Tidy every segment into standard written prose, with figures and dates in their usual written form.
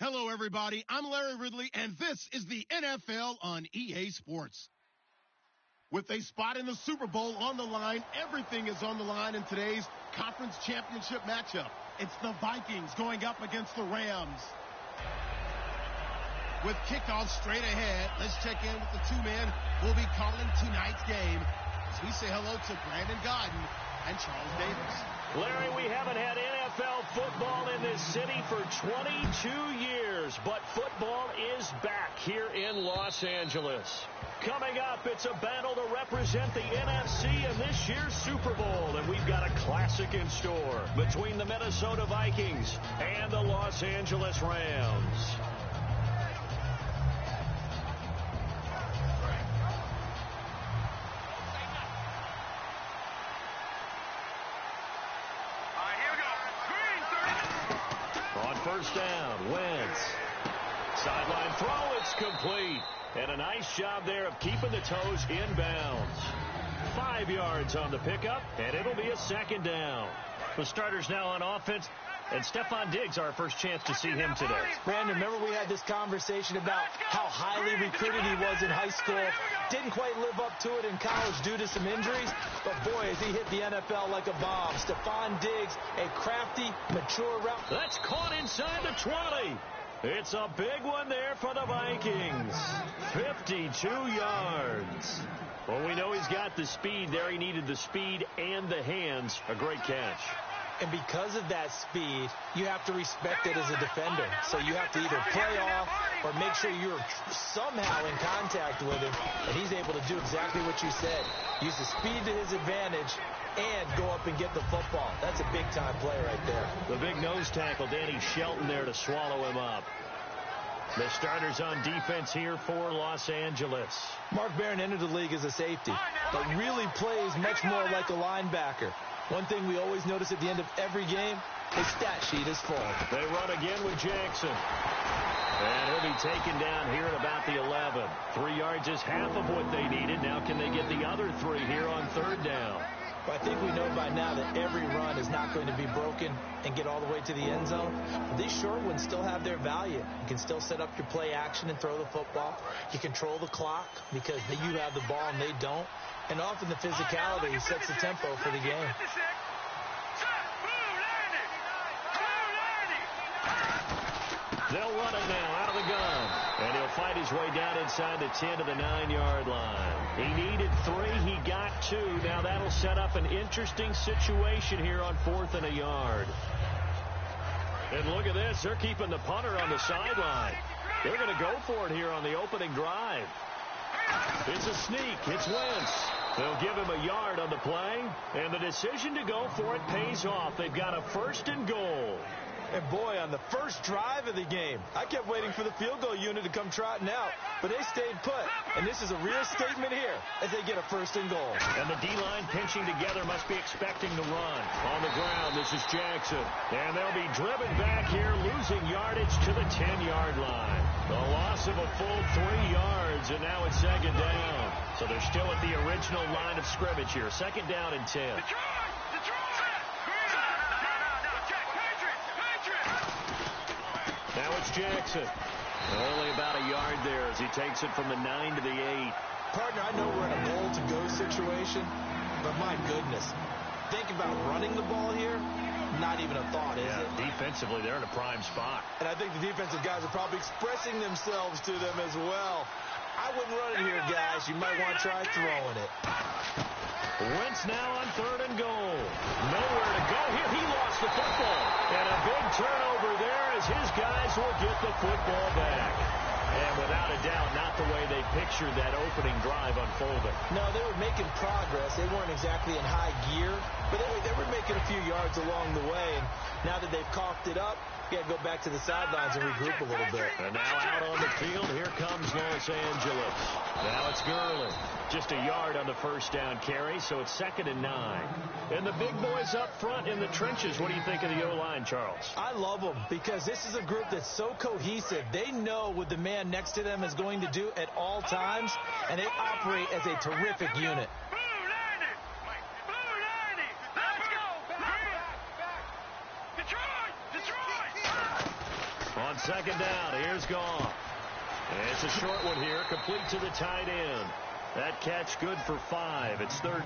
Hello, everybody. I'm Larry Ridley, and this is the NFL on EA Sports. With a spot in the Super Bowl on the line, everything is on the line in today's conference championship matchup. It's the Vikings going up against the Rams. With kickoff straight ahead, let's check in with the two men who will be calling tonight's game as we say hello to Brandon Godden and Charles Davis. Larry, we haven't had NFL football in this city for 22 years, but football is back here in Los Angeles. Coming up, it's a battle to represent the NFC in this year's Super Bowl, and we've got a classic in store between the Minnesota Vikings and the Los Angeles Rams. First down, Wentz. Sideline throw, it's complete. And a nice job there of keeping the toes inbounds. 5 yards on the pickup, and it'll be a second down. The starters now on offense, and Stephon Diggs, our first chance to see him today. Brandon, remember we had this conversation about how highly recruited he was in high school. Didn't quite live up to it in college due to some injuries, but boy, has he hit the NFL like a bomb. Stephon Diggs, a crafty, mature route. That's caught inside the 20. It's a big one there for the Vikings. 52 yards. Well, we know he's got the speed there. He needed the speed and the hands. A great catch. And because of that speed, you have to respect it as a defender. So you have to either play off or make sure you're somehow in contact with him. And he's able to do exactly what you said. Use the speed to his advantage and go up and get the football. That's a big-time play right there. The big nose tackle, Danny Shelton there to swallow him up. The starters on defense here for Los Angeles. Mark Barron entered the league as a safety, but really plays much more like a linebacker. One thing we always notice at the end of every game, his stat sheet is full. They run again with Jackson. And he'll be taken down here at about the 11. 3 yards is half of what they needed. Now can they get the other 3 here on third down? But I think we know by now that every run is not going to be broken and get all the way to the end zone. But these short ones still have their value. You can still set up your play action and throw the football. You control the clock because you have the ball and they don't. And often the physicality sets the tempo for the game. They'll run it now out of the gun. And he'll fight his way down inside the 10 to the 9-yard line. He needed 3. He got 2. Now that'll set up an interesting situation here on 4th and a yard. And look at this. They're keeping the punter on the sideline. They're going to go for it here on the opening drive. It's a sneak. It's Wentz. They'll give him a yard on the play, and the decision to go for it pays off. They've got a 1st and goal. And boy, on the first drive of the game, I kept waiting for the field goal unit to come trotting out, but they stayed put. And this is a real statement here as they get a 1st and goal. And the D-line pinching together must be expecting to run. On the ground, this is Jackson. And they'll be driven back here, losing yardage to the 10-yard line. The loss of a full 3 yards, and now it's second down. So they're still at the original line of scrimmage here. Second down and 10. Now it's Jackson. Only about a yard there as he takes it from the 9 to the 8. Partner, I know we're in a goal-to-go situation, but my goodness. Think about running the ball here. Not even a thought, is it? Defensively, they're in a prime spot. And I think the defensive guys are probably expressing themselves to them as well. I wouldn't run it here, guys. You might want to try throwing it. Wentz now on 3rd and goal. Nowhere to go here. He lost the football. And a big turnover there as his guys will get the football back. And without a doubt, not the way they pictured that opening drive unfolding. No, they were making progress. They weren't exactly in high gear, but they were making a few yards along the way. And now that they've coughed it up, you got to go back to the sidelines and regroup a little bit. And now out on the field, here comes Los Angeles. Now it's Gurley. Just a yard on the first down carry, so it's 2nd and 9. And the big boys up front in the trenches. What do you think of the O-line, Charles? I love them because this is a group that's so cohesive. They know what the man next to them is going to do at all times, and they operate as a terrific unit. second down. Here's Goff. And it's a short one here, complete to the tight end. That catch good for 5. It's third.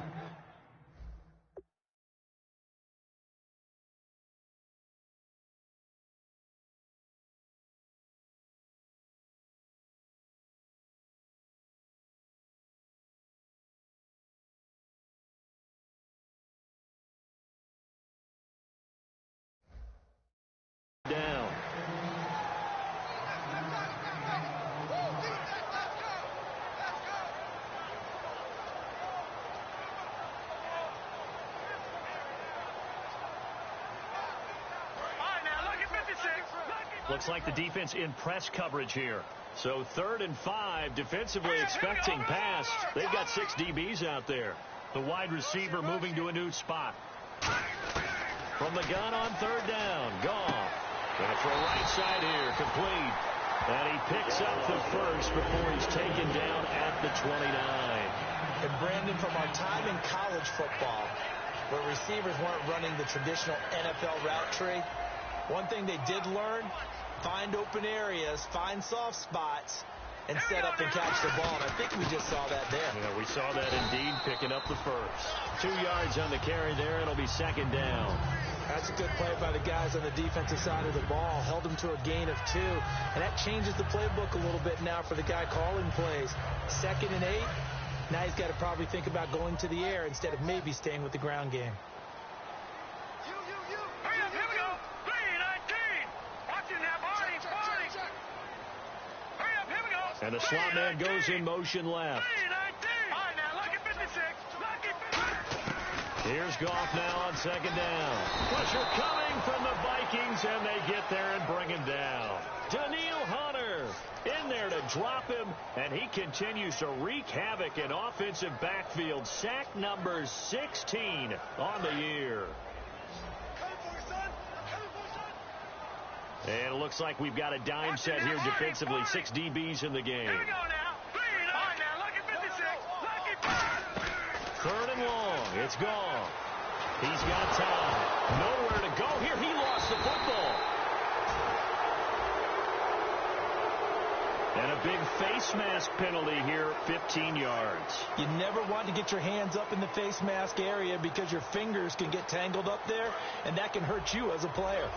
Down. Looks like the defense in press coverage here. So 3rd and 5, defensively expecting pass. They've got 6 DBs out there. The wide receiver moving to a new spot. From the gun on 3rd down, Goff. Going to throw right side here, complete. And he picks up the first before he's taken down at the 29. And Brandon, from our time in college football, where receivers weren't running the traditional NFL route tree, one thing they did learn, find open areas, find soft spots, and set up and catch the ball. And I think we just saw that there. Yeah, we saw that indeed, picking up the first. 2 yards on the carry there. It'll be second down. That's a good play by the guys on the defensive side of the ball. Held them to a gain of 2. And that changes the playbook a little bit now for the guy calling plays. 2nd and 8. Now he's got to probably think about going to the air instead of maybe staying with the ground game. Hurry up, here we go. 3-19. Watching that body. Hurry up, here we go. And the slot man goes in motion left. 3-19. All right, now, lucky 56. Lucky 56. Here's Goff now on second down. Pressure coming from the Vikings, and they get there and bring him down. Daniil Hunter in there to drop him, and he continues to wreak havoc in offensive backfield. Sack number 16 on the year. And it looks like we've got a dime set here defensively. 6 DBs in the game. Here we go now. 3-9 now. Lucky 56. Lucky 3rd and long. It's gone. He's got time. Nowhere to go here. He lost the football. And a big face mask penalty here, 15 yards. You never want to get your hands up in the face mask area because your fingers can get tangled up there, and that can hurt you as a player.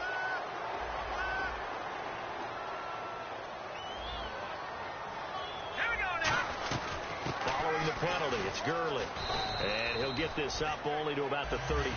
The penalty. It's Gurley. And he'll get this up only to about the 33.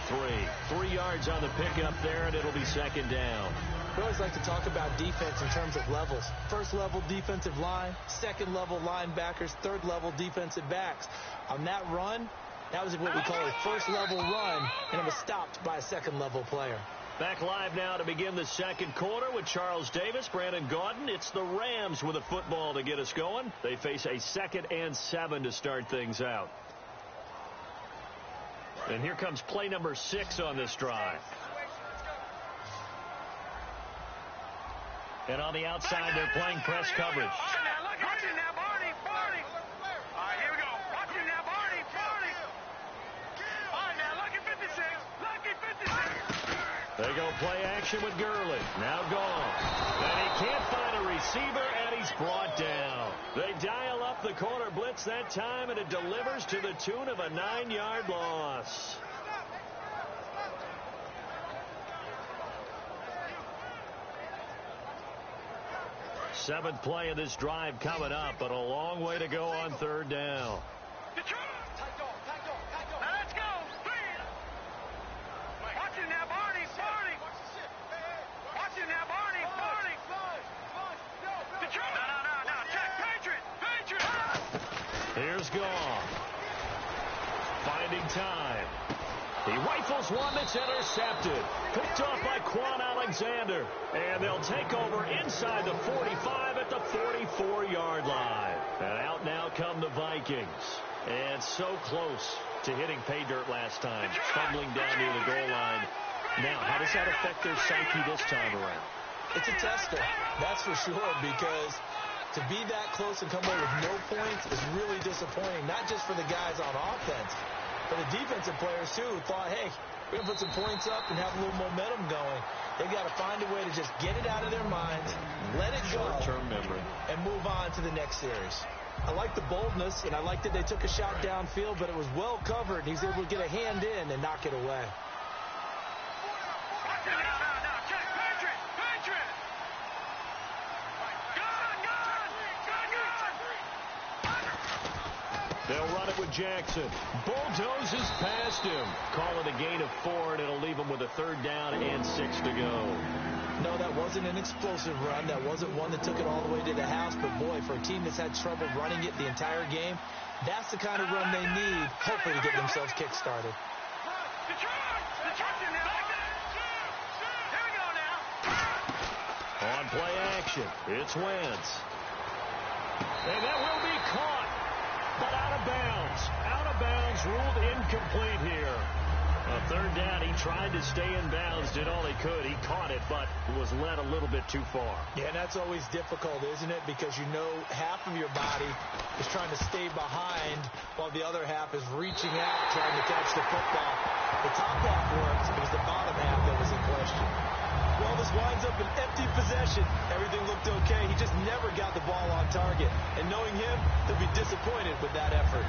3 yards on the pickup there, and it'll be second down. We always like to talk about defense in terms of levels. 1st level defensive line, 2nd level linebackers, 3rd level defensive backs. On that run, that was what we call a 1st level run, and it was stopped by a 2nd level player. Back live now to begin the second quarter with Charles Davis, Brandon Gaudin. It's the Rams with a football to get us going. They face a 2nd and 7 to start things out. And here comes play number 6 on this drive. And on the outside, they're playing press coverage. Watching now, Barney. All right, here we go. Watching now, Barney. All right, now, lucky 56. Lucky 56. They go play action with Gurley. Now gone. And he can't find a receiver, and he's brought down. They dial up the corner blitz that time, and it delivers to the tune of a 9-yard loss. Seventh play of this drive coming up, but a long way to go on 3rd down. Let's go. Watching now, Barney. Watching now, Barney. No. Check. Patriot. Here's Goff. Finding time. He rifles one that's intercepted. Picked off by Quan Alexander. And they'll take over inside the 45 at the 44-yard line. And out now come the Vikings. And so close to hitting pay dirt last time. Fumbling down near the goal line. Now, how does that affect their psyche this time around? It's a tester, that's for sure, because to be that close and come away with no points is really disappointing, not just for the guys on offense, but the defensive players, too, who thought, hey, we're going to put some points up and have a little momentum going. They've got to find a way to just get it out of their minds, let it go, short-term memory, and move on to the next series. I like the boldness, and I like that they took a shot downfield, but it was well covered. He's able to get a hand in and knock it away. They'll run it with Jackson. Bulldozes past him. Call it a gain of 4, and it'll leave him with a 3rd down and 6 to go. No, that wasn't an explosive run. That wasn't one that took it all the way to the house. But, boy, for a team that's had trouble running it the entire game, that's the kind of run they need, hopefully, to get themselves kick-started. On play action, it's Wentz. And that will be caught, but out of bounds. Out of bounds, ruled incomplete here. A 3rd down, he tried to stay in bounds, did all he could. He caught it, but was led a little bit too far. Yeah, and that's always difficult, isn't it? Because you know half of your body is trying to stay behind while the other half is reaching out, trying to catch the football. The top half works, it was the bottom half that was in question. Well, this winds up an empty possession. Everything looked okay. He just never got the ball on target. And knowing him, he'll be disappointed with that effort.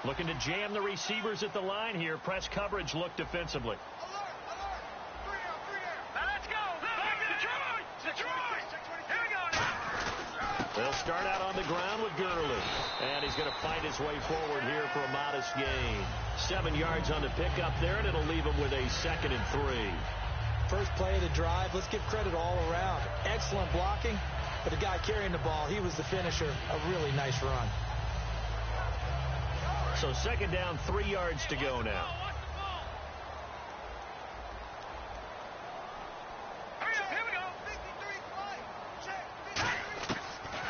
Looking to jam the receivers at the line here. Press coverage look defensively. They'll start out on the ground with Gurley. And he's going to fight his way forward here for a modest gain. 7 yards on the pickup there, and it'll leave him with a 2nd and 3. First play of the drive, let's give credit all around. Excellent blocking, but the guy carrying the ball, he was the finisher. A really nice run. So 2nd down, 3 yards to go now.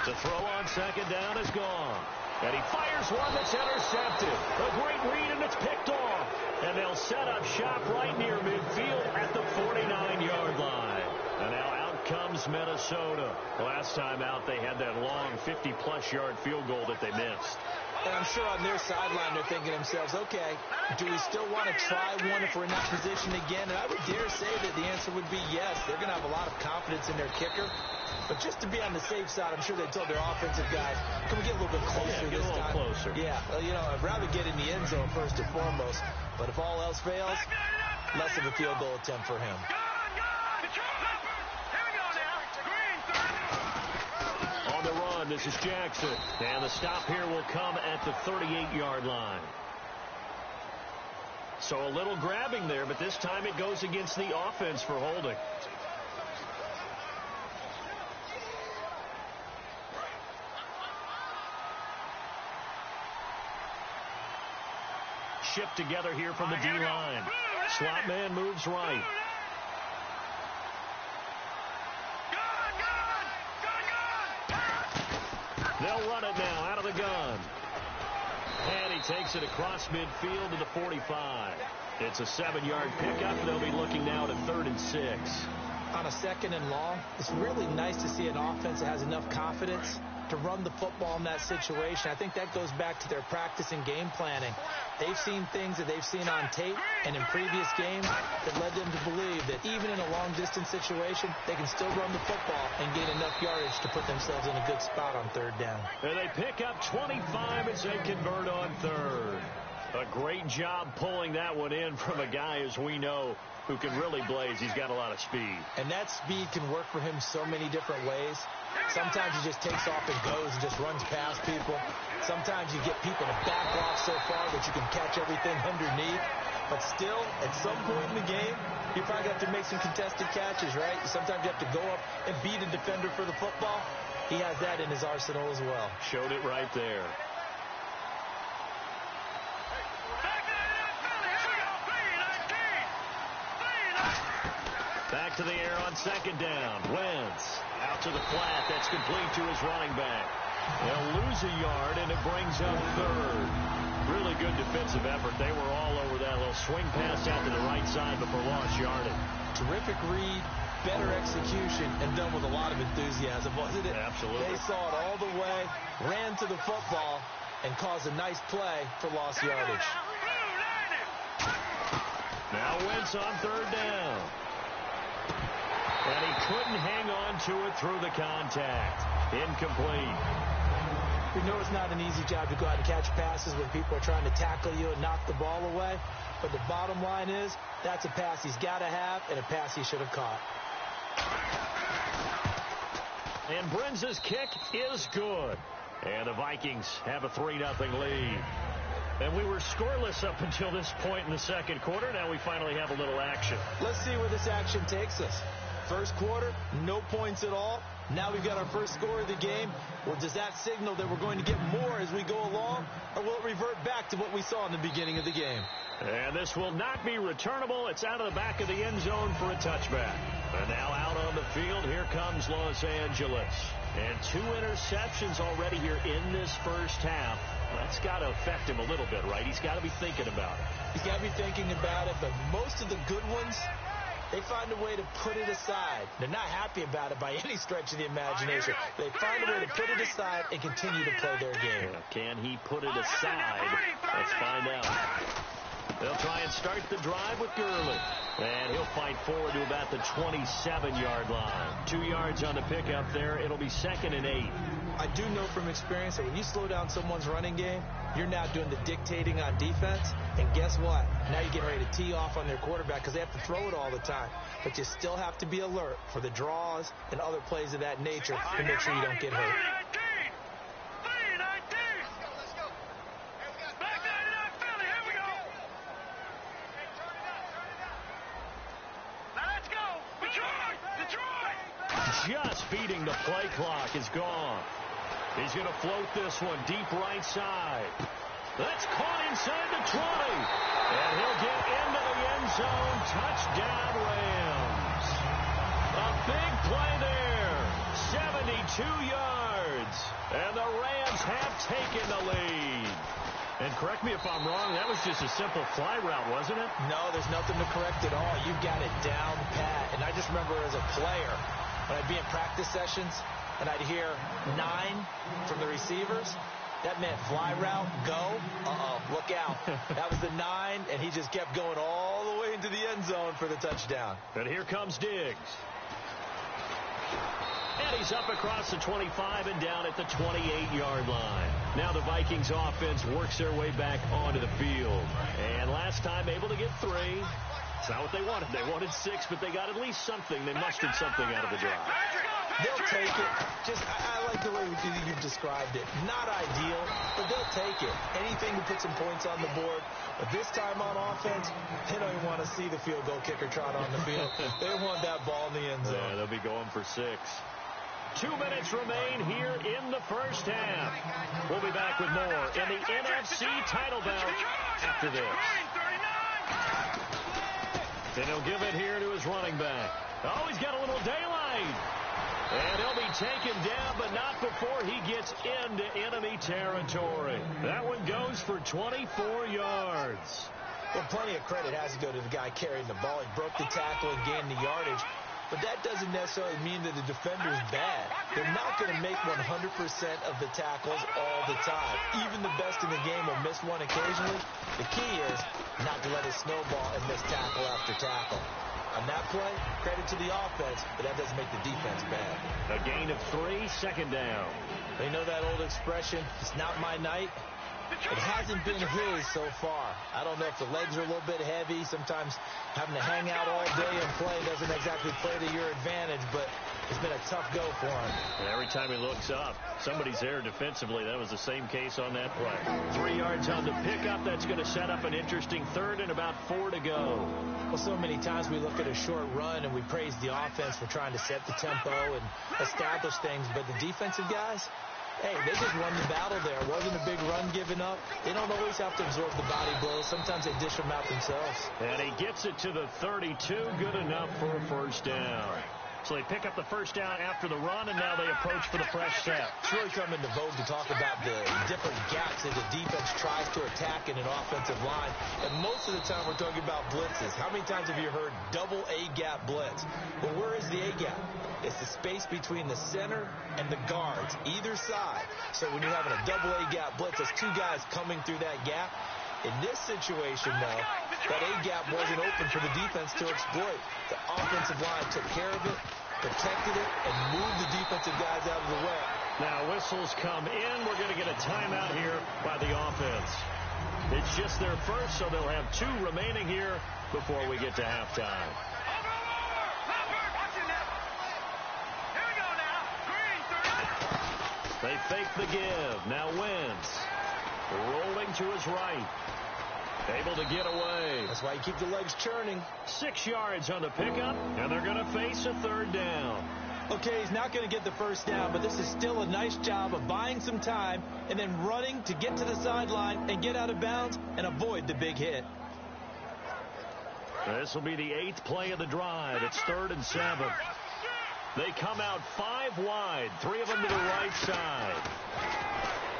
The throw on 2nd down is gone. And he fires one that's intercepted. A great read, and it's picked off. And they'll set up shop right near midfield at the 49-yard line. And now out comes Minnesota. Last time out, they had that long 50-plus yard field goal that they missed. And I'm sure on their sideline they're thinking to themselves, okay, do we still want to try one if we're in that position again? And I would dare say that the answer would be yes. They're going to have a lot of confidence in their kicker. But just to be on the safe side, I'm sure they told their offensive guys, can we get a little bit closer this time? Closer. Yeah, you know, I'd rather get in the end zone first and foremost. But if all else fails, less of a field goal attempt for him. On the run, this is Jackson. And the stop here will come at the 38-yard line. So a little grabbing there, but this time it goes against the offense for holding. Shift together here from the D-line. Slot man moves right. They'll run it now out of the gun. And he takes it across midfield to the 45. It's a 7-yard pickup. They'll be looking now to 3rd and 6. On a 2nd and long, it's really nice to see an offense that has enough confidence to run the football in that situation. I think that goes back to their practice and game planning. They've seen things that they've seen on tape and in previous games that led them to believe that even in a long-distance situation, they can still run the football and gain enough yardage to put themselves in a good spot on 3rd down. And they pick up 25 as they convert on 3rd. A great job pulling that one in from a guy, as we know, who can really blaze. He's got a lot of speed. And that speed can work for him so many different ways. Sometimes he just takes off and goes and just runs past people. Sometimes you get people to back off so far that you can catch everything underneath. But still, at some point in the game, you probably have to make some contested catches, right? Sometimes you have to go up and beat a defender for the football. He has that in his arsenal as well. Showed it right there. Back to the air on 2nd down. Wentz out to the flat. That's complete to his running back. They'll lose a yard, and it brings up 3rd. Really good defensive effort. They were all over that little swing pass out to the right side, but for lost yardage. Terrific read, better execution and done with a lot of enthusiasm, wasn't it? Absolutely. They saw it all the way, ran to the football, and caused a nice play for lost yardage. Now Wentz on third down. And he couldn't hang on to it through the contact. Incomplete. We know it's not an easy job to go out and catch passes when people are trying to tackle you and knock the ball away. But the bottom line is, that's a pass he's got to have and a pass he should have caught. And Brenza's kick is good. And the Vikings have a 3-0 lead. And we were scoreless up until this point in the second quarter. Now we finally have a little action. Let's see where this action takes us. First quarter, no points at all. Now we've got our first score of the game. Well, does that signal that we're going to get more as we go along? Or will it revert back to what we saw in the beginning of the game? And this will not be returnable. It's out of the back of the end zone for a touchback. And now out on the field, here comes Los Angeles. And 2 interceptions already here in this first half. That's got to affect him a little bit, right? He's got to be thinking about it. He's got to be thinking about it, but most of the good ones, they find a way to put it aside. They're not happy about it by any stretch of the imagination. They find a way to put it aside and continue to play their game. Yeah, can he put it aside? Let's find out. They'll try and start the drive with Gurley. And he'll fight forward to about the 27-yard line. 2 yards on the pickup there. It'll be 2nd and 8. I do know from experience that when you slow down someone's running game, you're now doing the dictating on defense. And guess what? Now you're getting ready to tee off on their quarterback because they have to throw it all the time. But you still have to be alert for the draws and other plays of that nature to make sure you don't get hurt. Just beating the play clock is gone. He's going to float this one deep right side. That's caught inside the 20. And he'll get into the end zone. Touchdown, Rams. A big play there. 72 yards. And the Rams have taken the lead. And correct me if I'm wrong, that was just a simple fly route, wasn't it? No, there's nothing to correct at all. You've got it down pat. And I just remember as a player, when I'd be in practice sessions and I'd hear 9 from the receivers, that meant fly route, go, look out. That was the 9, and he just kept going all the way into the end zone for the touchdown. And here comes Diggs. And he's up across the 25 and down at the 28-yard line. Now the Vikings offense works their way back onto the field. And last time able to get 3. It's not what they wanted. They wanted 6, but they got at least something. They mustered something out of the drive. They'll take it. I like the way you've described it. Not ideal, but they'll take it. Anything to put some points on the board. But this time on offense, they don't even want to see the field goal kicker trot on the field. They want that ball in the end zone. Yeah, they'll be going for 6. 2 minutes remain here in the first half. We'll be back with more in the NFC title bout after this. And he'll give it here to his running back. Oh, he's got a little daylight. And he'll be taken down, but not before he gets into enemy territory. That one goes for 24 yards. Well, plenty of credit has to go to the guy carrying the ball. He broke the tackle and gained the yardage. But that doesn't necessarily mean that the defender's bad. They're not going to make 100% of the tackles all the time. Even the best in the game will miss one occasionally. The key is not to let it snowball and miss tackle after tackle. On that play, credit to the offense, but that doesn't make the defense bad. A gain of 3, 2nd down. They know that old expression, it's not my night. It hasn't been his so far. I don't know if the legs are a little bit heavy. Sometimes having to hang out all day and play doesn't exactly play to your advantage, but it's been a tough go for him. And every time he looks up, somebody's there defensively. That was the same case on that play. 3 yards on the pickup. That's going to set up an interesting 3rd and about 4 to go. Well, so many times we look at a short run and we praise the offense for trying to set the tempo and establish things, but the defensive guys, hey, they just won the battle there. It wasn't a big run given up. They don't always have to absorb the body blows. Sometimes they dish them out themselves. And he gets it to the 32. Good enough for a first down. So they pick up the first down after the run, and now they approach for the fresh set. It's really come into vogue to talk about the different gaps that the defense tries to attack in an offensive line. And most of the time we're talking about blitzes. How many times have you heard double A-gap blitz? Well, where is the A-gap? It's the space between the center and the guards, either side. So when you're having a double A-gap blitz, that's two guys coming through that gap. In this situation, though, that A-gap wasn't open for the defense to exploit. The offensive line took care of it, protected it, and moved the defensive guys out of the way. Now whistles come in. We're going to get a timeout here by the offense. It's just their first, so they'll have 2 remaining here before we get to halftime. They fake the give. Now Wentz rolling to his right. Able to get away. That's why you keep the legs churning. 6 yards on the pickup, and they're going to face a 3rd down. Okay, he's not going to get the first down, but this is still a nice job of buying some time and then running to get to the sideline and get out of bounds and avoid the big hit. This will be the 8th play of the drive. It's 3rd and 7. They come out 5 wide, 3 of them to the right side.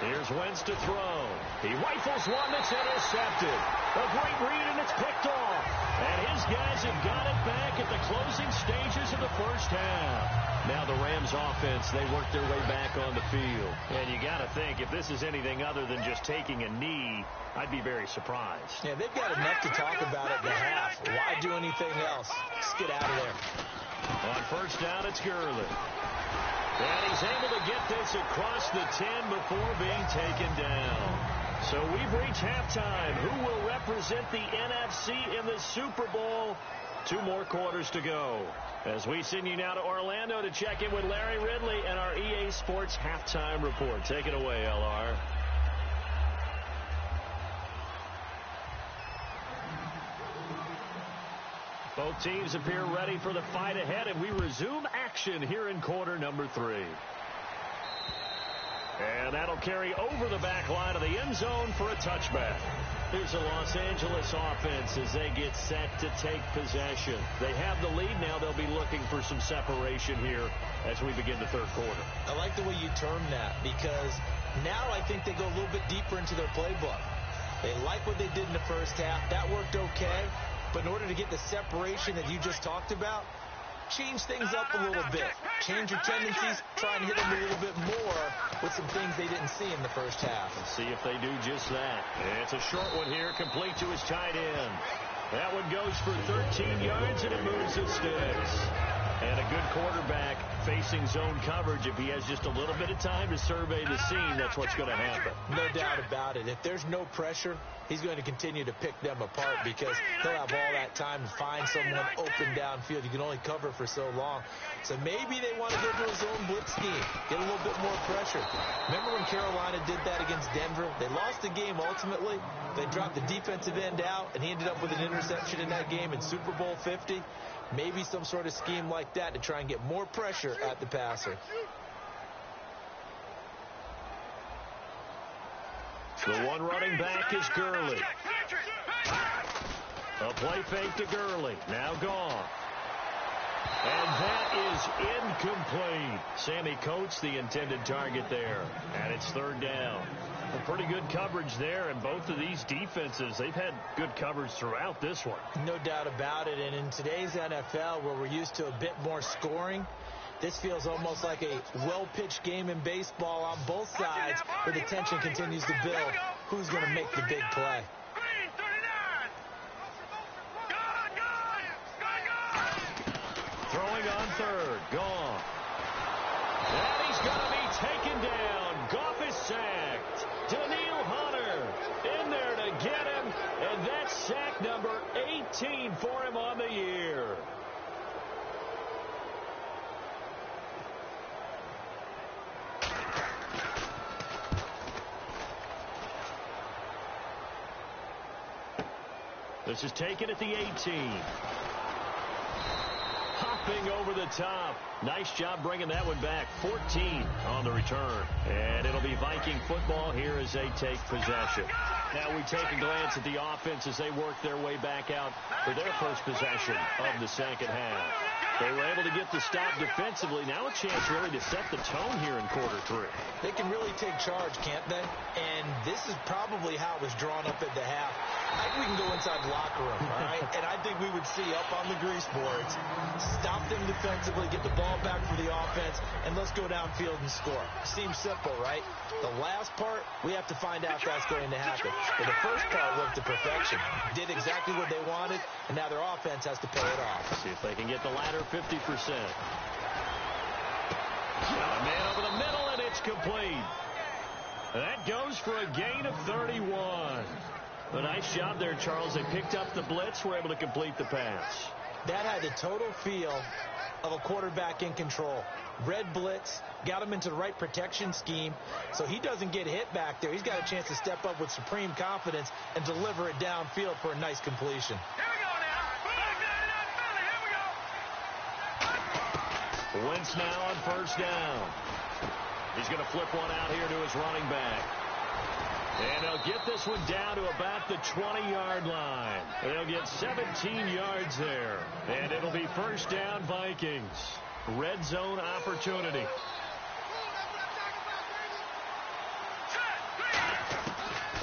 Here's Wentz to throw. He rifles one that's intercepted. A great read, and it's picked off. And his guys have got it back at the closing stages of the first half. Now the Rams offense, they work their way back on the field. And you got to think, if this is anything other than just taking a knee, I'd be very surprised. Yeah, they've got enough to talk about at the half. Why do anything else? Just get out of there. On first down, it's Gurley. And he's able to get this across the 10 before being taken down. So we've reached halftime. Who will represent the NFC in the Super Bowl? 2 more quarters to go. As we send you now to Orlando to check in with Larry Ridley and our EA Sports Halftime Report. Take it away, LR. Both teams appear ready for the fight ahead, and we resume action here in quarter number 3. And that'll carry over the back line of the end zone for a touchback. Here's the Los Angeles offense as they get set to take possession. They have the lead now. They'll be looking for some separation here as we begin the 3rd quarter. I like the way you term that, because now I think they go a little bit deeper into their playbook. They like what they did in the first half. That worked okay. But in order to get the separation that you just talked about, change things up a little bit. Change your tendencies. Try and hit them a little bit more with some things they didn't see in the first half. Let's see if they do just that. It's a short one here, complete to his tight end. That one goes for 13 yards, and it moves the sticks. And a good quarterback facing zone coverage. If he has just a little bit of time to survey the scene, that's what's going to happen. No doubt about it. If there's no pressure, he's going to continue to pick them apart because he'll have all that time to find someone open downfield. You can only cover for so long. So maybe they want to go to a zone blitz scheme, get a little bit more pressure. Remember when Carolina did that against Denver? They lost the game ultimately. They dropped the defensive end out, and he ended up with an interception in that game in Super Bowl 50. Maybe some sort of scheme like that to try and get more pressure at the passer. The one running back is Gurley. A play fake to Gurley. Now gone. And that is incomplete. Sammy Coates, the intended target there. And it's 3rd down. Well, pretty good coverage there, and both of these defenses, they've had good coverage throughout this one. No doubt about it, and in today's NFL, where we're used to a bit more scoring, this feels almost like a well-pitched game in baseball on both sides, where the tension continues to build. Who's going to make the big play? Throwing on 3rd, gone. And he's going to be taken down. Goff is sacked. Daniil Hunter in there to get him, and that's sack number 18 for him on the year. This is taken at the 18. Hopping over the top. Nice job bringing that one back. 14 on the return. And it'll be Viking football here as they take possession. Now we take a glance at the offense as they work their way back out for their first possession of the second half. They were able to get the stop defensively. Now a chance really to set the tone here in quarter 3. They can really take charge, can't they? And this is probably how it was drawn up at the half. I think we can go inside the locker room, all right? And I think we would see up on the grease boards, stop them defensively, get the ball back for the offense, and let's go downfield and score. Seems simple, right? The last part, we have to find out if that's going to happen. But the first part went to perfection. Did exactly what they wanted, and now their offense has to pay it off. See if they can get the latter 50%. Got a man over the middle, and it's complete. That goes for a gain of 31. A nice job there, Charles. They picked up the blitz, were able to complete the pass. That had the total feel of a quarterback in control. Red blitz, got him into the right protection scheme, so he doesn't get hit back there. He's got a chance to step up with supreme confidence and deliver it downfield for a nice completion. Here we go now. Here we go. Wentz now on first down. He's going to flip one out here to his running back. And they'll get this one down to about the 20-yard line. They'll get 17 yards there. And it'll be first down, Vikings. Red zone opportunity.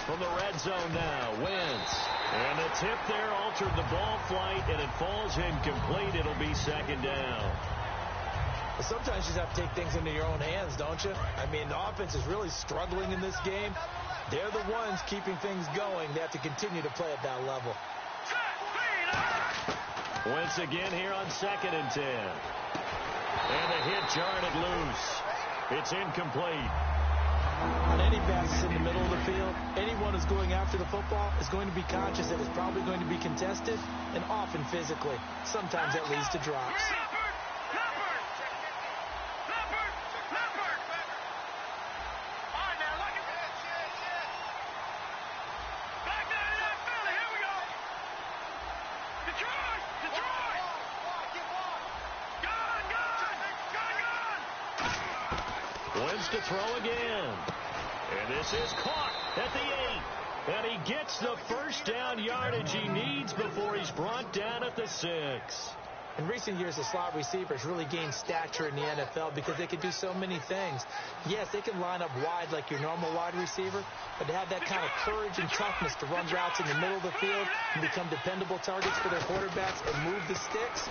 From the red zone now, Wentz. And the tip there altered the ball flight, and it falls incomplete. It'll be second down. Sometimes you just have to take things into your own hands, don't you? I mean, the offense is really struggling in this game. They're the ones keeping things going. They have to continue to play at that level. Wentz again here on 2nd and 10. And the hit jarred it loose. It's incomplete. On any passes in the middle of the field, anyone who's going after the football is going to be conscious that it's probably going to be contested, and often physically. Sometimes that leads to drops. To throw again. And this is caught at the 8. And he gets the first down yardage he needs before he's brought down at the 6. In recent years, the slot receivers really gained stature in the NFL because they can do so many things. Yes, they can line up wide like your normal wide receiver, but to have that kind of courage and toughness to run routes in the middle of the field and become dependable targets for their quarterbacks and move the sticks,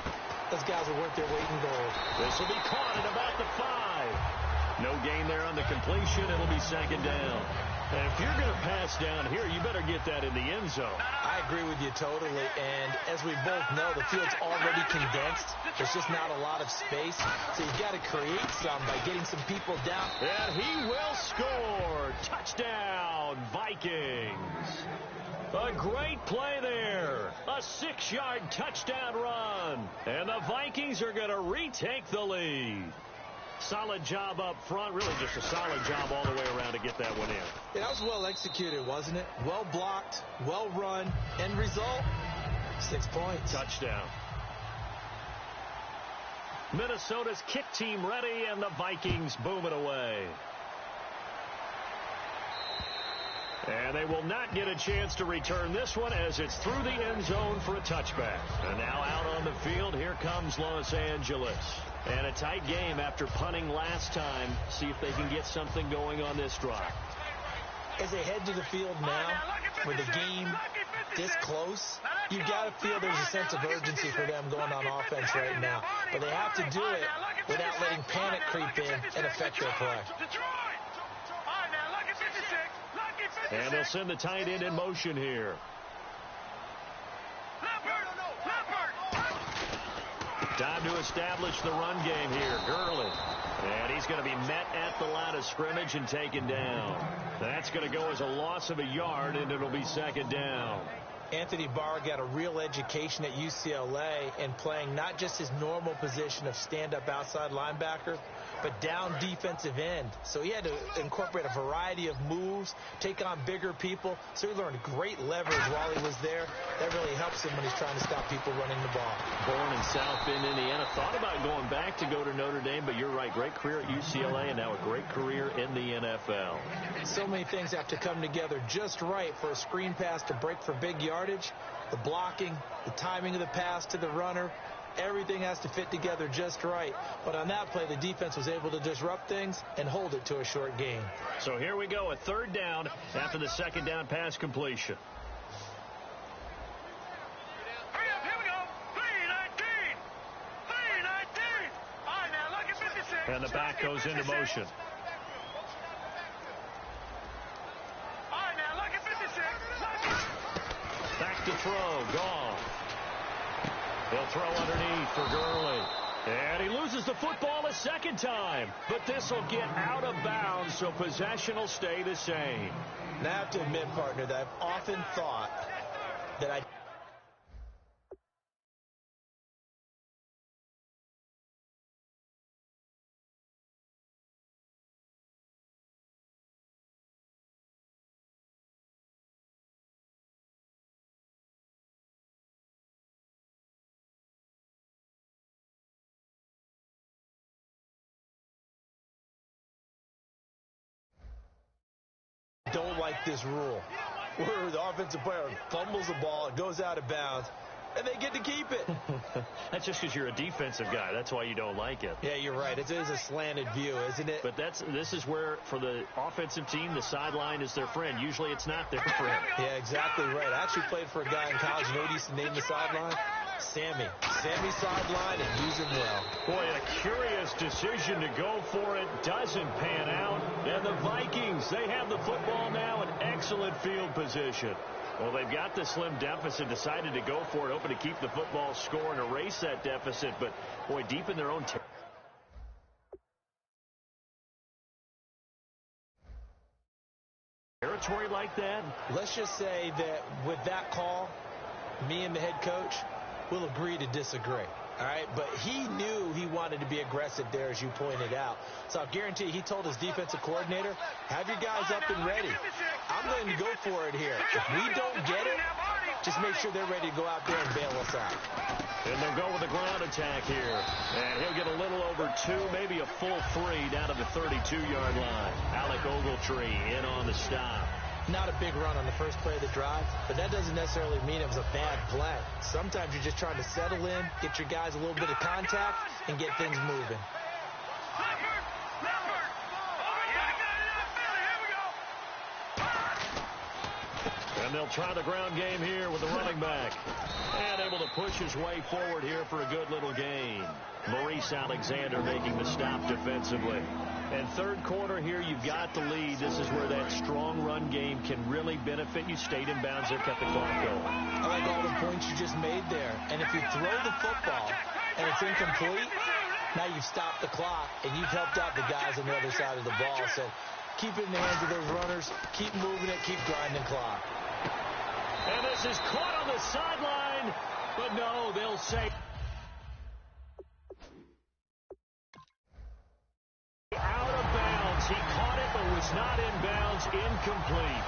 those guys are worth their weight in gold. This will be caught at about the 5. No gain there on the completion. It'll be second down. And if you're going to pass down here, you better get that in the end zone. I agree with you totally. And as we both know, the field's already condensed. There's just not a lot of space. So you've got to create some by getting some people down. And he will score. Touchdown, Vikings. A great play there. A 6-yard touchdown run. And the Vikings are going to retake the lead. Solid job up front. Really just a solid job all the way around to get that one in. Yeah, that was well executed, wasn't it? Well blocked, well run. End result, 6 points. Touchdown. Minnesota's kick team ready, and the Vikings boom it away. And they will not get a chance to return this one as it's through the end zone for a touchback. And now out on the field, here comes Los Angeles. And a tight game after punting last time. See if they can get something going on this drive. As they head to the field now, with the game this close, you've got to feel there's a sense of urgency for them going on offense right now. But they have to do it without letting panic creep in and affect their play. And they'll send the tight end in motion here. Time to establish the run game here. Gurley. And he's going to be met at the line of scrimmage and taken down. That's going to go as a loss of a yard, and it'll be second down. Anthony Barr got a real education at UCLA in playing not just his normal position of stand-up outside linebacker, but down defensive end. So he had to incorporate a variety of moves, take on bigger people. So he learned great leverage while he was there. That really helps him when he's trying to stop people running the ball. Born in South Bend, Indiana. Thought about going back to go to Notre Dame, but you're right. Great career at UCLA and now a great career in the NFL. So many things have to come together just right for a screen pass to break for big yardage. The blocking, the timing of the pass to the runner, Everything has to fit together just right. But on that play, the defense was able to disrupt things and hold it to a short gain. So here we go, a third down after the second down pass completion. Here we go. 319. 319. All right, now look at 56. And the back goes into motion. All right, now look at 56. Back to throw, gone. He'll throw underneath for Gurley. And he loses the football a second time. But this will get out of bounds, so possession will stay the same. And I have to admit, partner, that I've often thought that I don't like this rule where the offensive player fumbles the ball, it goes out of bounds, and they get to keep it. That's just because you're a defensive guy. That's why you don't like it. Yeah, you're right. It is a slanted view, isn't it? But this is where, for the offensive team, the sideline is their friend. Usually it's not their friend. Yeah, exactly right. I actually played for a guy in college. You know what he used to name the sideline? Sammy. Sammy sideline, and use him well. Boy, a curious decision to go for it. Doesn't pan out. And the Vikings, they have the football now in excellent field position. Well, they've got the slim deficit, decided to go for it, hoping to keep the football score and erase that deficit. But, boy, deep in their own territory like that. Let's just say that with that call, me and the head coach will agree to disagree. All right, but he knew he wanted to be aggressive there, as you pointed out. So I'll guarantee you, he told his defensive coordinator, have your guys up and ready. I'm going to go for it here. If we don't get it, just make sure they're ready to go out there and bail us out. And they'll go with a ground attack here. And he'll get a little over 2, maybe a full 3 down to the 32-yard line. Alec Ogletree in on the stop. Not a big run on the first play of the drive, but that doesn't necessarily mean it was a bad play. Sometimes you're just trying to settle in, get your guys a little bit of contact, and get things moving. And they'll try the ground game here with the running back. And able to push his way forward here for a good little gain. Maurice Alexander making the stop defensively. And third quarter here, you've got the lead. This is where that strong run game can really benefit you. Stayed in bounds there, kept the clock going. I like all the points you just made there. And if you throw the football and it's incomplete, now you've stopped the clock and you've helped out the guys on the other side of the ball. So keep it in the hands of those runners. Keep moving it. Keep grinding clock. And this is caught on the sideline. But no, they'll say out of bounds. He caught it, but was not in bounds. Incomplete.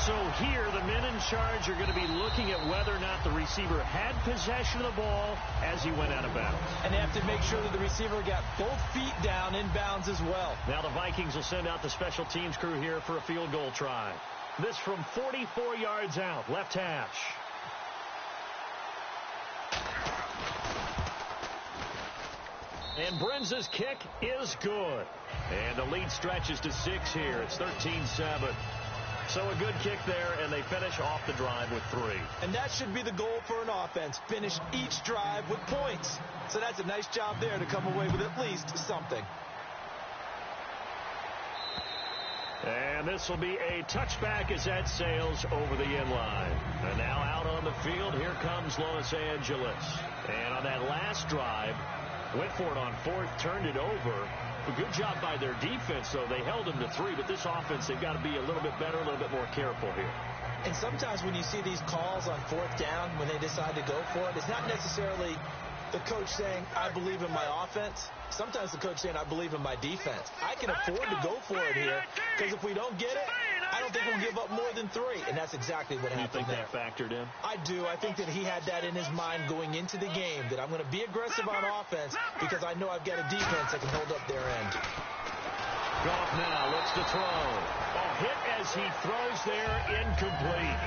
So here, the men in charge are going to be looking at whether or not the receiver had possession of the ball as he went out of bounds. And they have to make sure that the receiver got both feet down in bounds as well. Now the Vikings will send out the special teams crew here for a field goal try. This from 44 yards out, left hash. And Brenza's kick is good. And the lead stretches to 6 here. It's 13-7. So a good kick there, and they finish off the drive with 3. And that should be the goal for an offense. Finish each drive with points. So that's a nice job there to come away with at least something. And this will be a touchback as that sails over the inline. And now out on the field, here comes Los Angeles. And on that last drive, went for it on 4th, turned it over. A good job by their defense, though. They held them to 3, but this offense, they've got to be a little bit better, a little bit more careful here. And sometimes when you see these calls on 4th down, when they decide to go for it, it's not necessarily the coach saying, I believe in my offense. Sometimes the coach saying, I believe in my defense. I can afford to go for it here, because if we don't get it, I don't think we'll give up more than 3. And that's exactly what happened there. You think that factored in? I do. I think that he had that in his mind going into the game, that I'm going to be aggressive on offense because I know I've got a defense that can hold up their end. Goff now looks to throw. A hit as he throws there, incomplete.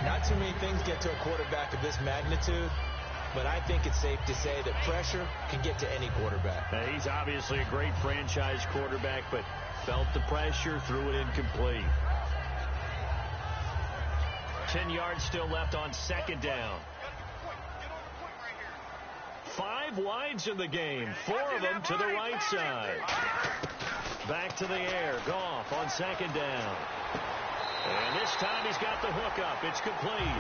Not too many things get to a quarterback of this magnitude but I think it's safe to say that pressure can get to any quarterback. He's obviously a great franchise quarterback, but felt the pressure, threw it incomplete. 10 yards still left on second down. 5 wides in the game, 4 of them to the right side. Back to the air, Goff on second down. And this time he's got the hook up. It's complete.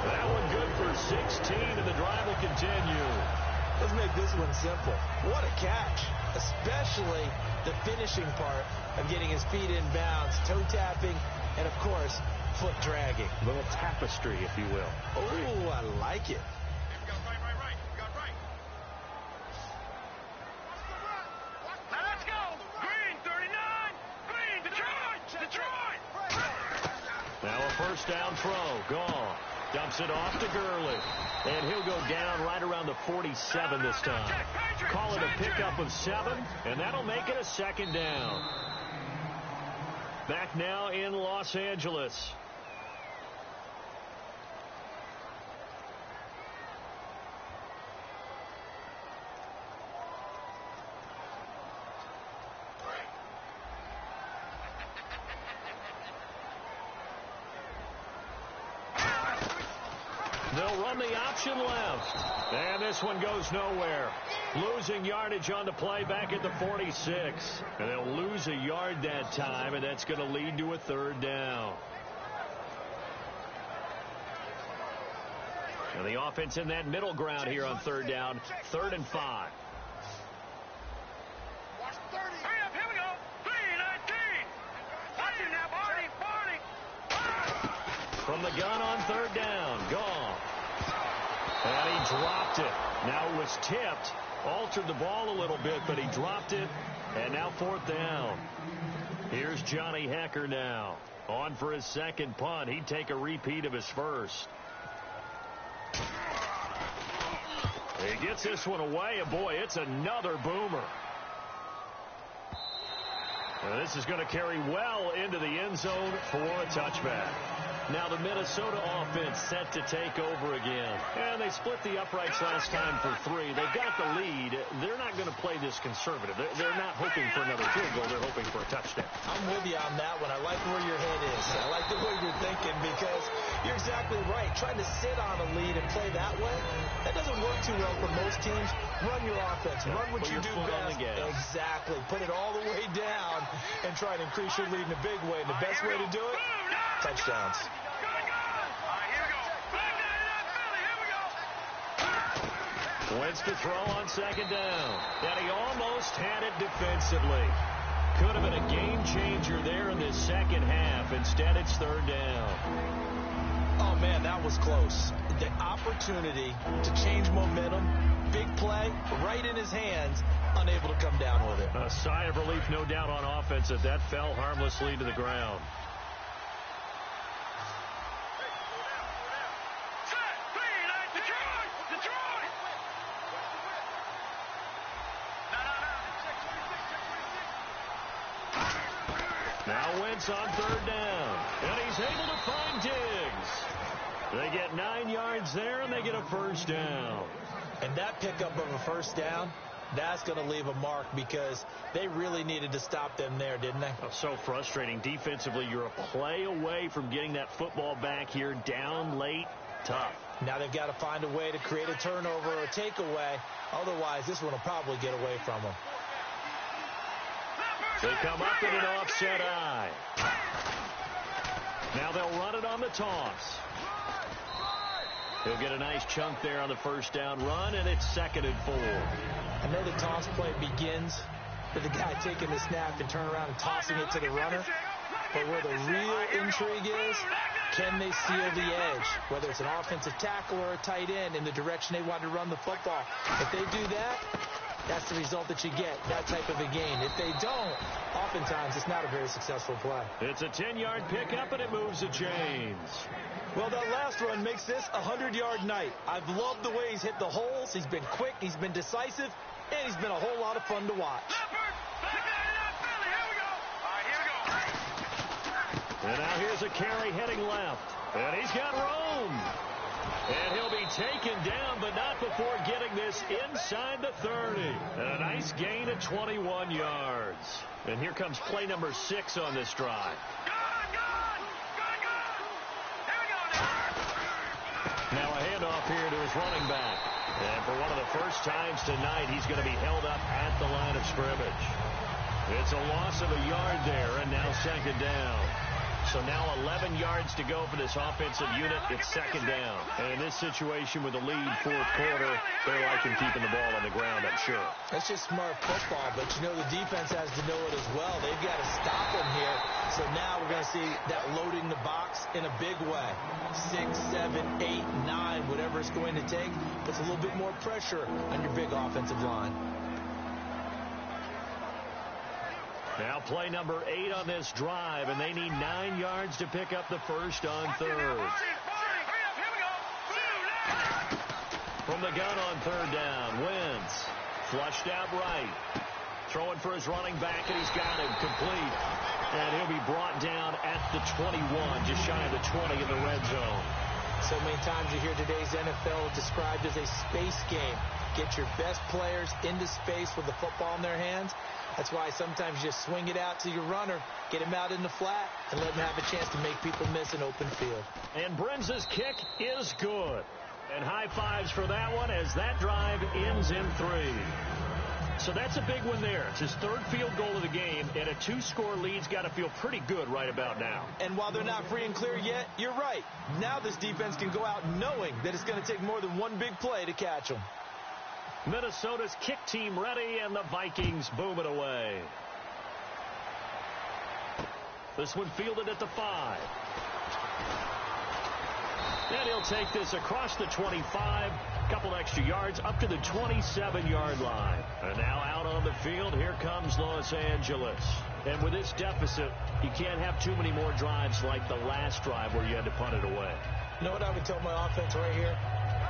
That one good for 16, and the drive will continue. Let's make this one simple. What a catch, especially the finishing part of getting his feet in bounds, toe tapping, and, of course, foot dragging. A little tapestry, if you will. Oh, I like it. Now let's go. Green, 39. Green, Detroit. Now a first down throw. Goff dumps it off to Gurley. And he'll go down right around the 47 this time. Call it a pickup of 7, and that'll make it a second down. Back now in Los Angeles. They'll run the option left. And this one goes nowhere. Losing yardage on the play back at the 46. And they'll lose a yard that time, and that's going to lead to a third down. And the offense in that middle ground here on third down. 3rd and 5. Hurry up, here we go. 3-19. Watch it now, Barney. From the gun on third down. Goff. And he dropped it. Now it was tipped. Altered the ball a little bit, but he dropped it. And now 4th down. Here's Johnny Hekker now. On for his second punt. He'd take a repeat of his first. He gets this one away, and boy, it's another boomer. Now this is going to carry well into the end zone for a touchback. Now the Minnesota offense set to take over again. And they split the uprights last time for 3. They've got the lead. They're not going to play this conservative. They're not hoping for another field goal. They're hoping for a touchdown. I'm with you on that one. I like where your head is. I like the way you're thinking because you're exactly right. Trying to sit on a lead and play that way, that doesn't work too well for most teams. Run your offense. Run what you do best. Exactly. Put it all the way down and try to increase your lead in a big way. And the best way to do it, touchdowns. Wentz to throw on second down. And he almost had it defensively. Could have been a game changer there in this second half. Instead, it's third down. Oh, man, that was close. The opportunity to change momentum, big play, right in his hands, unable to come down with it. A sigh of relief, no doubt, on offense as that fell harmlessly to the ground. Now Wentz on third down, and he's able to find Diggs. They get 9 yards there, and they get a first down. And that pickup of a first down, that's going to leave a mark because they really needed to stop them there, didn't they? Oh, so frustrating. Defensively, you're a play away from getting that football back here, down late, tough. Now they've got to find a way to create a turnover or a takeaway. Otherwise, this one will probably get away from them. They come up in an offset eye. Now they'll run it on the toss. He'll get a nice chunk there on the first down run, and it's 2nd and 4. I know the toss play begins with the guy taking the snap and turn around and tossing it to the runner. But where the real intrigue is, can they seal the edge? Whether it's an offensive tackle or a tight end in the direction they want to run the football. If they do that, that's the result that you get, that type of a game. If they don't, oftentimes it's not a very successful play. It's a 10-yard pickup, and it moves the chains. Well, that last run makes this a 100-yard night. I've loved the way he's hit the holes. He's been quick, he's been decisive, and he's been a whole lot of fun to watch. And now here's a carry heading left. And he's got room. And he'll be taken down, but not before getting this inside the 30. And a nice gain of 21 yards. And here comes play number 6 on this drive. Now a handoff here to his running back. And for one of the first times tonight, he's going to be held up at the line of scrimmage. It's a loss of a yard there, and now second down. So now 11 yards to go for this offensive unit. It's second down. And in this situation with a lead fourth quarter, they're liking keeping the ball on the ground, I'm sure. That's just smart football, but you know the defense has to know it as well. They've got to stop them here. So now we're going to see that loading the box in a big way. 6, 7, 8, 9, whatever it's going to take, puts a little bit more pressure on your big offensive line. Now play number 8 on this drive, and they need 9 yards to pick up the first on third. From the gun on third down, Wentz flushed out right. Throwing for his running back, and he's got him complete. And he'll be brought down at the 21, just shy of the 20 in the red zone. So many times you hear today's NFL described as a space game. Get your best players into space with the football in their hands. That's why sometimes you just swing it out to your runner, get him out in the flat, and let him have a chance to make people miss an open field. And Brenz's kick is good. And high fives for that one as that drive ends in 3. So that's a big one there. It's his third field goal of the game, and a 2-score lead's got to feel pretty good right about now. And while they're not free and clear yet, you're right. Now this defense can go out knowing that it's going to take more than one big play to catch them. Minnesota's kick team ready, and the Vikings boom it away. This one fielded at the 5. And he'll take this across the 25, couple extra yards up to the 27-yard line. And now out on the field, here comes Los Angeles. And with this deficit, you can't have too many more drives like the last drive where you had to punt it away. You know what I would tell my offense right here?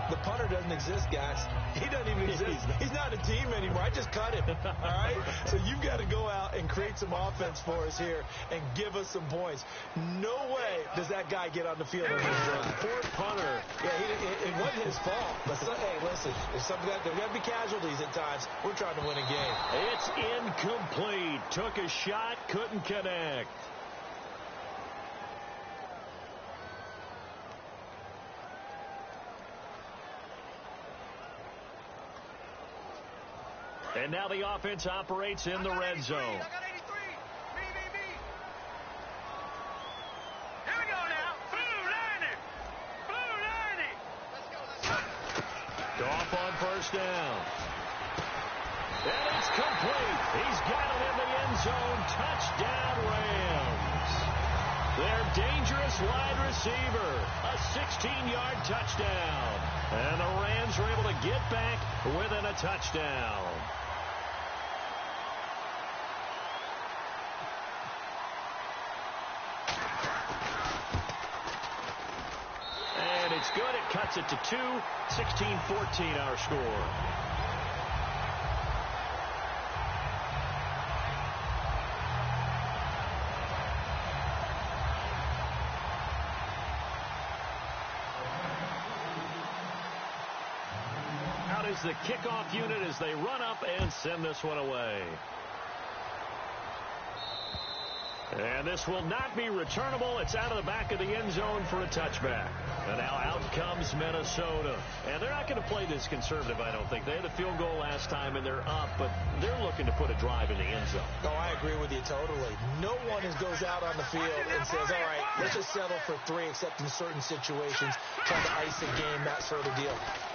The punter doesn't exist, guys. He doesn't even exist. He's not a team anymore. I just cut him. All right? So you've got to go out and create some offense for us here and give us some points. No way does that guy get on the field on this drive. Poor punter. Yeah, it wasn't his fault. But, hey, listen, there's got to be casualties at times. We're trying to win a game. It's incomplete. Took a shot, couldn't connect. And now the offense operates in the red zone. I got 83. Me. Here we go now. Blue 90. Let's go. Goff on first down. And it's complete. He's got it in the end zone. Touchdown, Rams. Their dangerous wide receiver. A 16-yard touchdown. And the Rams are able to get back within a touchdown. It's good. It cuts it to 2. 16-14 our score. Out is the kickoff unit as they run up and send this one away. And this will not be returnable. It's out of the back of the end zone for a touchback. And now out comes Minnesota. And they're not going to play this conservative, I don't think. They had a field goal last time, and they're up, but they're looking to put a drive in the end zone. Oh, I agree with you totally. No one goes out on the field and says, all right, let's just settle for 3, except in certain situations, trying to ice a game, that sort of deal.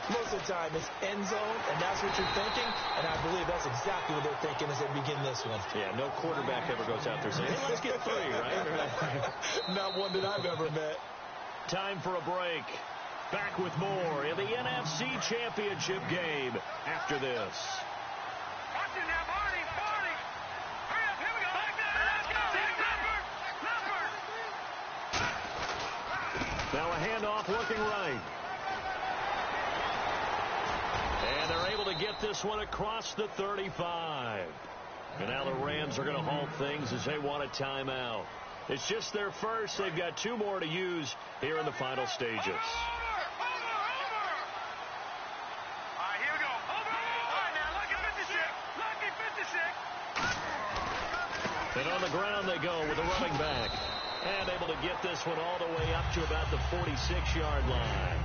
Most of the time, it's end zone, and that's what you're thinking, and I believe that's exactly what they're thinking as they begin this one. Yeah, no quarterback ever goes out there saying, hey, let's get 3, right? Not one that I've ever met. Time for a break. Back with more in the NFC Championship game after this. Watch it now, Barney. Hurry up, here we go. Let's go. Now a handoff looking right. And they're able to get this one across the 35. And now the Rams are going to halt things as they want a timeout. It's just their first. They've got 2 more to use here in the final stages. they go with the running back. And able to get this one all the way up to about the 46-yard line.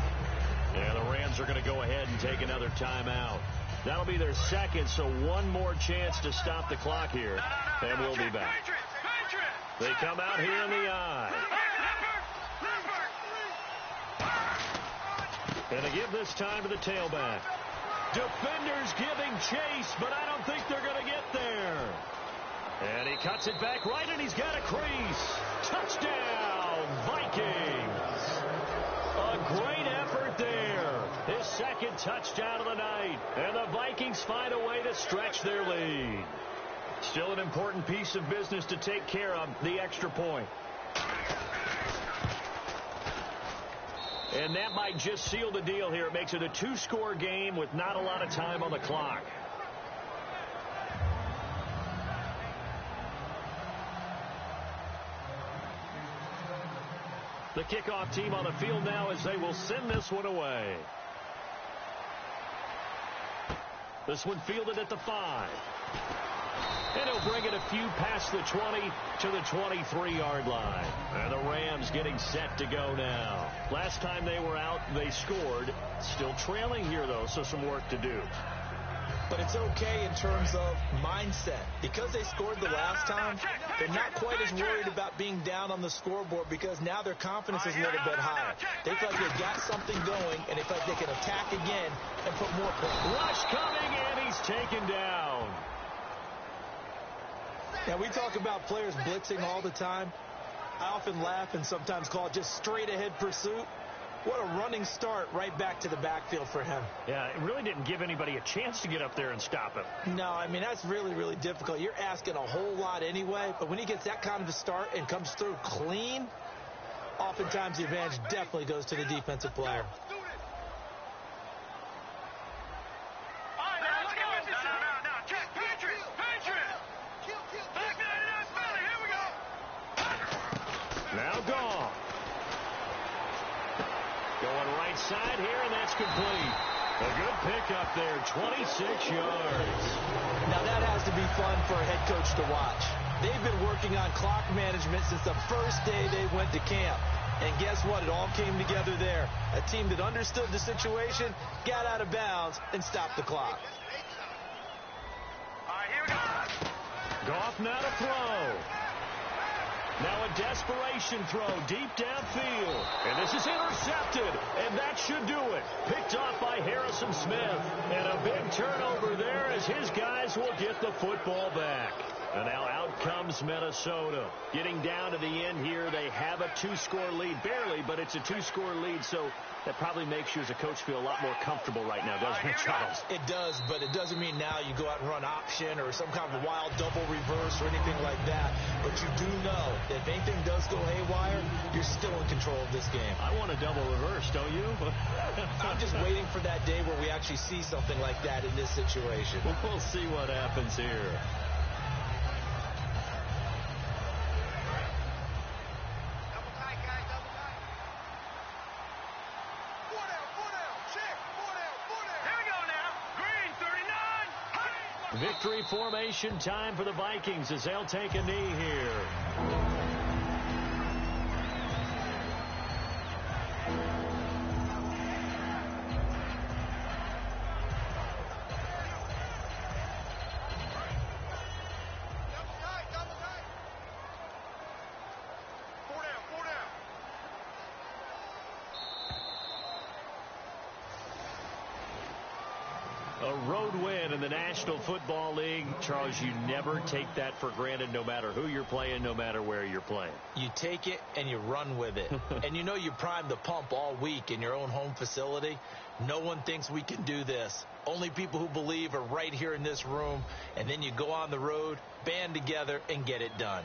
And the Rams are going to go ahead and take another timeout. That'll be their second, so one more chance to stop the clock here. And we'll be back. They come out here in the eye. And they give this time to the tailback. Defenders giving chase, but I don't think they're going to get there. And he cuts it back right, and he's got a crease. Touchdown, Vikings. A great effort there. His second touchdown of the night. And the Vikings find a way to stretch their lead. Still an important piece of business to take care of, the extra point. And that might just seal the deal here. It makes it a two-score game with not a lot of time on the clock. The kickoff team on the field now as they will send this one away. This one fielded at the 5. And he'll bring it a few past the 20 to the 23-yard line. And the Rams getting set to go now. Last time they were out, they scored. Still trailing here, though, so some work to do. But it's okay in terms of mindset. Because they scored the last time, they're not quite as worried about being down on the scoreboard because now their confidence is a little bit higher. They feel like they've got something going, and they feel like they can attack again and put more points. Rush coming, and he's taken down. Now, we talk about players blitzing all the time. I often laugh and sometimes call it just straight-ahead pursuit. What a running start right back to the backfield for him. Yeah, it really didn't give anybody a chance to get up there and stop him. No, I mean, that's really, really difficult. You're asking a whole lot anyway, but when he gets that kind of a start and comes through clean, oftentimes the advantage definitely goes to the defensive player. Now gone. Going right side here, and that's complete. A good pickup there, 26 yards. Now that has to be fun for a head coach to watch. They've been working on clock management since the first day they went to camp. And guess what? It all came together there. A team that understood the situation, got out of bounds, and stopped the clock. All right, here we go. Goff now to throw. Now a desperation throw deep downfield. And this is intercepted. And that should do it. Picked off by Harrison Smith. And a big turnover there as his guys will get the football back. And now out comes Minnesota. Getting down to the end here, they have a two-score lead. Barely, but it's a two-score lead, so that probably makes you as a coach feel a lot more comfortable right now, doesn't it, Charles? It does, but it doesn't mean now you go out and run option or some kind of wild double reverse or anything like that. But you do know that if anything does go haywire, you're still in control of this game. I want a double reverse, don't you? I'm just waiting for that day where we actually see something like that in this situation. We'll see what happens here. Victory formation time for the Vikings as they'll take a knee here. A road win in the National Football League. Charles, you never take that for granted no matter who you're playing, no matter where you're playing. You take it and you run with it. And you know you primed the pump all week in your own home facility. No one thinks we can do this. Only people who believe are right here in this room. And then you go on the road, band together, and get it done.